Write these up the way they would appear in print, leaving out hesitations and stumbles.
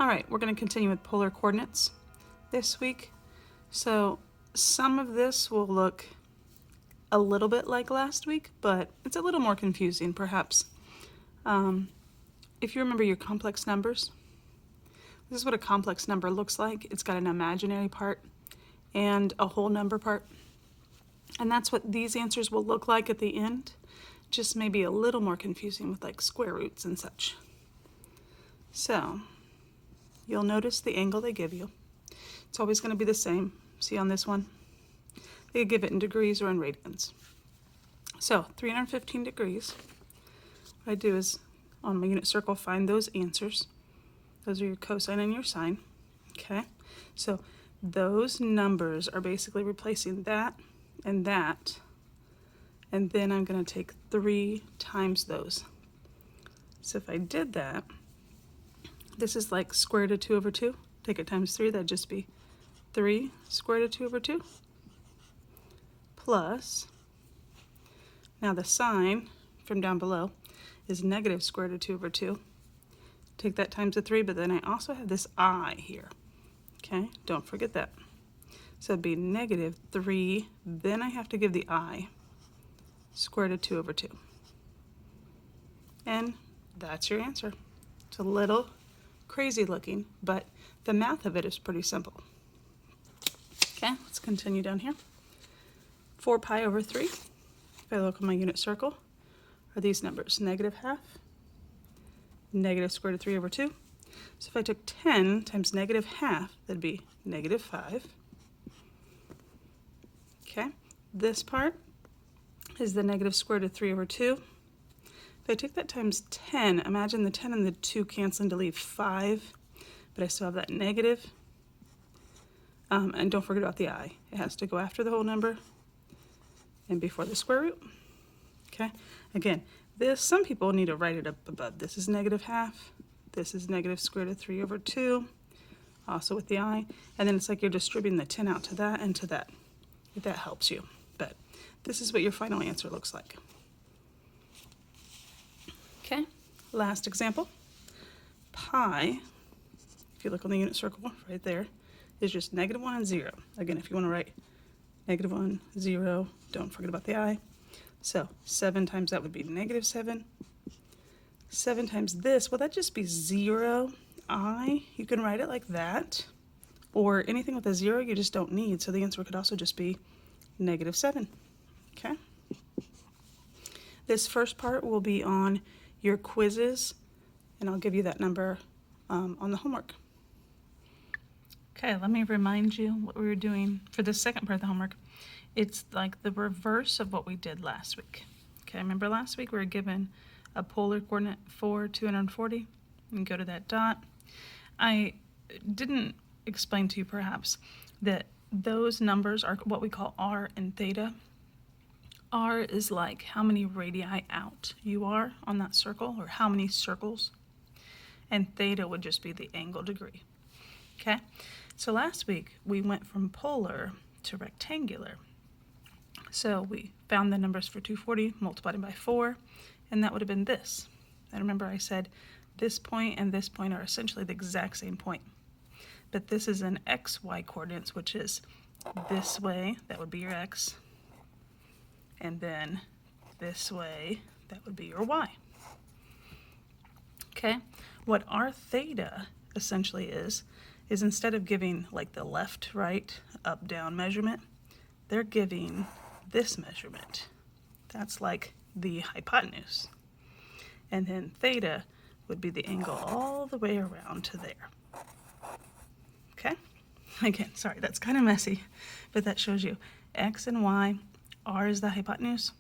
All right, we're going to continue with polar coordinates this week. So some of this will look a little bit like last week, but it's a little more confusing perhaps. If you remember your complex numbers, this is what a complex number looks like. It's got an imaginary part and a whole number part. And that's what these answers will look like at the end, just maybe a little more confusing with like square roots and such. So you'll notice the angle they give you. It's always going to be the same. See on this one? They give it in degrees or in radians. So 315 degrees. What I do is on my unit circle find those answers. Those are your cosine and your sine. Okay? So those numbers are basically replacing that and that. And then I'm going to take 3 times those. So if I did that, this is like square root of 2 over 2. Take it times 3, that'd just be 3 square root of 2 over 2. Plus, now the sine from down below is negative square root of 2 over 2. Take that times the 3, but then I also have this I here. Okay, don't forget that. So it'd be negative 3, then I have to give the I square root of 2 over 2. And that's your answer. It's a little crazy looking, but the math of it is pretty simple. Okay, let's continue down here. 4 pi over 3, if I look at my unit circle, are these numbers, negative half, negative square root of 3 over 2. So if I took 10 times negative half, that'd be negative 5. Okay, this part is the negative square root of 3 over 2. If I take that times 10, imagine the 10 and the 2 canceling to leave 5, but I still have that negative. And don't forget about the I. It has to go after the whole number and before the square root. Okay, again, this, some people need to write it up above. This is negative half. This is negative square root of 3 over 2, also with the I. And then it's like you're distributing the 10 out to that and to that, if that helps you. But this is what your final answer looks like. Okay, last example. Pi, if you look on the unit circle right there, is just negative 1 and 0. Again, if you want to write negative 1, 0, don't forget about the I. So 7 times that would be negative 7. 7 times this, well, that'd just be 0 I. You can write it like that. Or anything with a 0 you just don't need. So the answer could also just be negative 7. Okay? This first part will be on your quizzes, and I'll give you that number on the homework. Okay, let me remind you what we were doing for the second part of the homework. It's like the reverse of what we did last week. Okay, remember last week we were given a polar coordinate 4, 240, and go to that dot. I didn't explain to you perhaps that those numbers are what we call r and theta. R is like how many radii out you are on that circle, or how many circles. And theta would just be the angle degree. Okay, so last week we went from polar to rectangular. So we found the numbers for 240, multiplied them by 4, and that would have been this. And remember I said this point and this point are essentially the exact same point. But this is an xy coordinates, which is this way, that would be your x. And then this way, that would be your y. Okay, what our theta essentially is instead of giving like the left, right, up, down measurement, they're giving this measurement. That's like the hypotenuse. And then theta would be the angle all the way around to there. Okay? Again, sorry, that's kind of messy, but that shows you x and y. R is the hypotenuse,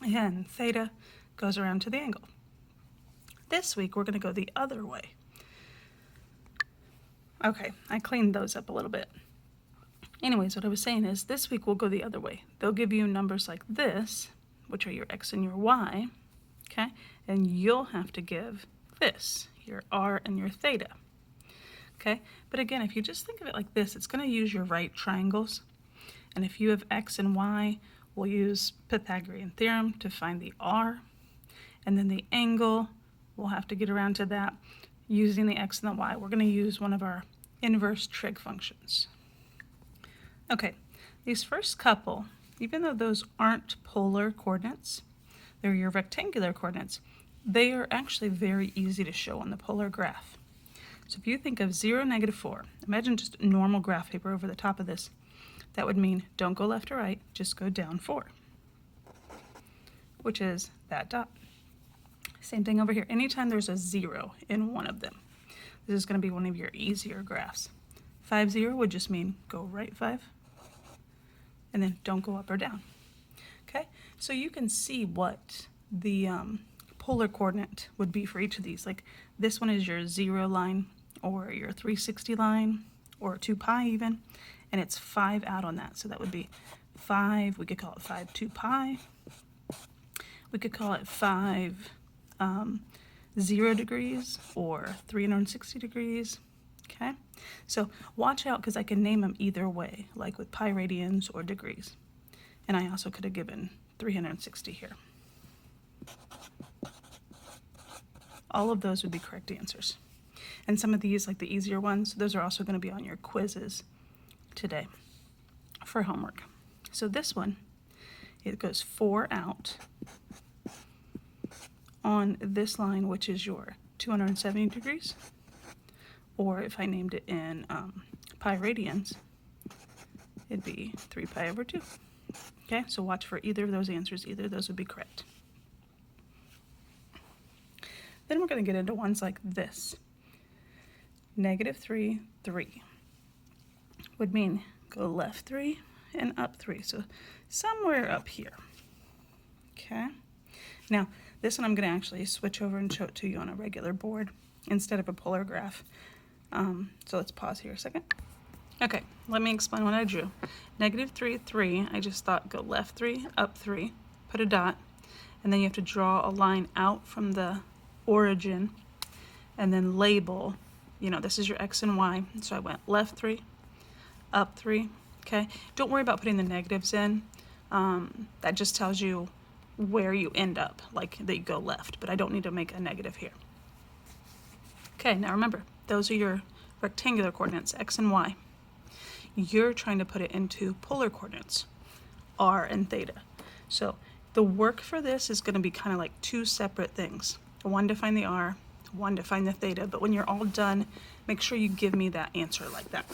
and theta goes around to the angle. This week, we're going to go the other way. Okay, I cleaned those up a little bit. Anyways, what I was saying is this week we'll go the other way. They'll give you numbers like this, which are your x and your y, okay? And you'll have to give this, your r and your theta, okay? But again, if you just think of it like this, it's going to use your right triangles. And if you have x and y, we'll use Pythagorean theorem to find the r. And then the angle we'll have to get around to that using the x and the y. We're going to use one of our inverse trig functions. Okay, these first couple, even though those aren't polar coordinates, they're your rectangular coordinates, they are actually very easy to show on the polar graph. So if you think of 0, -4, imagine just normal graph paper over the top of this. That would mean don't go left or right, just go down 4, which is that dot. Same thing over here. Anytime there's a 0 in one of them, this is going to be one of your easier graphs. 5, 0 would just mean go right 5, and then don't go up or down. Okay, so you can see what the polar coordinate would be for each of these. Like this one is your 0 line, or your 360 line, or 2 pi even, and it's 5 out on that. So that would be 5, we could call it 5 2 pi. We could call it 5 0 degrees or 360 degrees. Okay, so watch out because I can name them either way, like with pi radians or degrees. And I also could have given 360 here. All of those would be correct answers. And some of these, like the easier ones, those are also going to be on your quizzes today for homework. So this one, it goes 4 out on this line, which is your 270 degrees. Or if I named it in pi radians, it'd be 3 pi over 2. Okay, so watch for either of those answers. Either of those would be correct. Then we're going to get into ones like this. -3, 3 would mean go left 3 and up 3. So somewhere up here. Okay. Now, this one I'm going to actually switch over and show it to you on a regular board instead of a polar graph. So let's pause here a second. Okay, let me explain what I drew. -3, 3, I just thought go left 3, up 3, put a dot, and then you have to draw a line out from the origin and then label, you know, this is your x and y. So I went left 3, up 3, okay? Don't worry about putting the negatives in. That just tells you where you end up, like that you go left, but I don't need to make a negative here. Okay, now remember, those are your rectangular coordinates, x and y. You're trying to put it into polar coordinates, r and theta. So the work for this is going to be kind of like two separate things. One to find the r, one to find the theta, but when you're all done, make sure you give me that answer like that.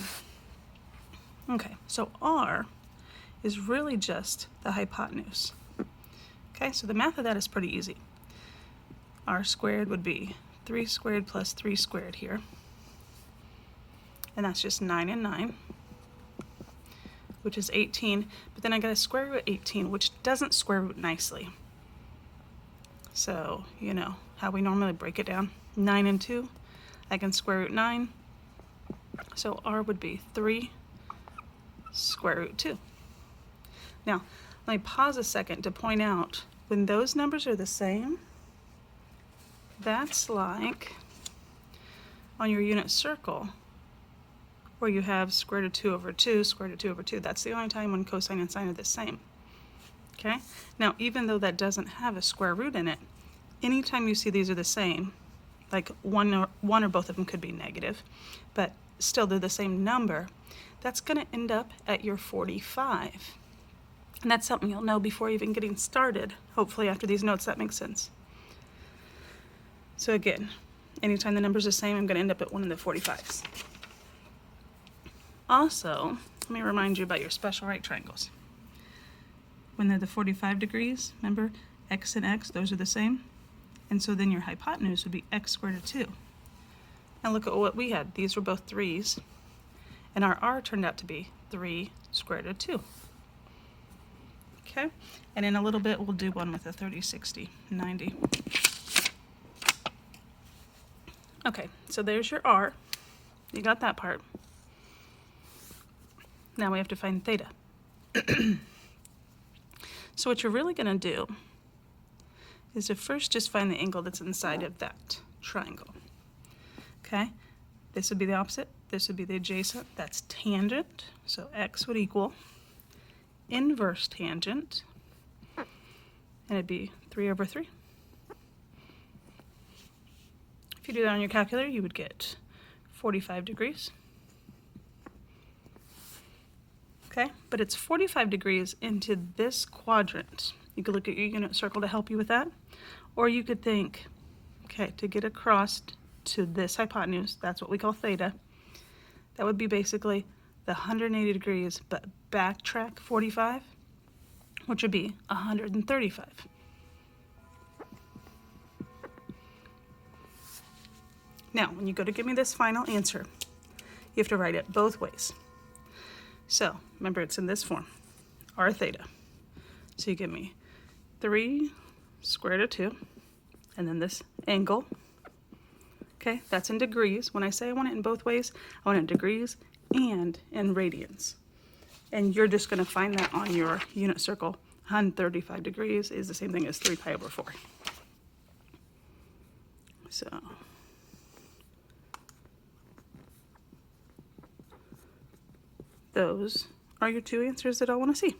Okay, so r is really just the hypotenuse. Okay, so the math of that is pretty easy. R squared would be 3 squared plus 3 squared here. And that's just 9 and 9, which is 18. But then I got a square root 18, which doesn't square root nicely. So, you know how we normally break it down. 9 and 2, I can square root 9. So r would be 3 square root 2. Now, let me pause a second to point out, when those numbers are the same, that's like on your unit circle, where you have square root of 2 over 2, square root of 2 over 2. That's the only time when cosine and sine are the same. Okay? Now, even though that doesn't have a square root in it, anytime you see these are the same, like one or both of them could be negative, but still they're the same number, that's going to end up at your 45. And that's something you'll know before even getting started. Hopefully after these notes that makes sense. So again, anytime the number's the same, I'm going to end up at one of the 45s. Also, let me remind you about your special right triangles. When they're the 45 degrees, remember, x and x, those are the same. And so then your hypotenuse would be x squared of 2. And look at what we had. These were both 3's. And our r turned out to be 3 squared of 2. Okay? And in a little bit, we'll do one with a 30, 60, 90. Okay, so there's your r. You got that part. Now we have to find theta. So what you're really going to do is to first just find the angle that's inside of that triangle. Okay? This would be the opposite. This would be the adjacent. That's tangent. So x would equal inverse tangent. And it'd be 3 over 3. If you do that on your calculator, you would get 45 degrees. Okay, but it's 45 degrees into this quadrant. You could look at your unit circle to help you with that. Or you could think, okay, to get across to this hypotenuse, that's what we call theta, that would be basically the 180 degrees, but backtrack 45, which would be 135. Now, when you go to give me this final answer, you have to write it both ways. So, remember it's in this form, r theta. So you give me 3 square root of 2, and then this angle. Okay, that's in degrees. When I say I want it in both ways, I want it in degrees and in radians. And you're just going to find that on your unit circle. 135 degrees is the same thing as 3 pi over 4. So those are your two answers that I want to see.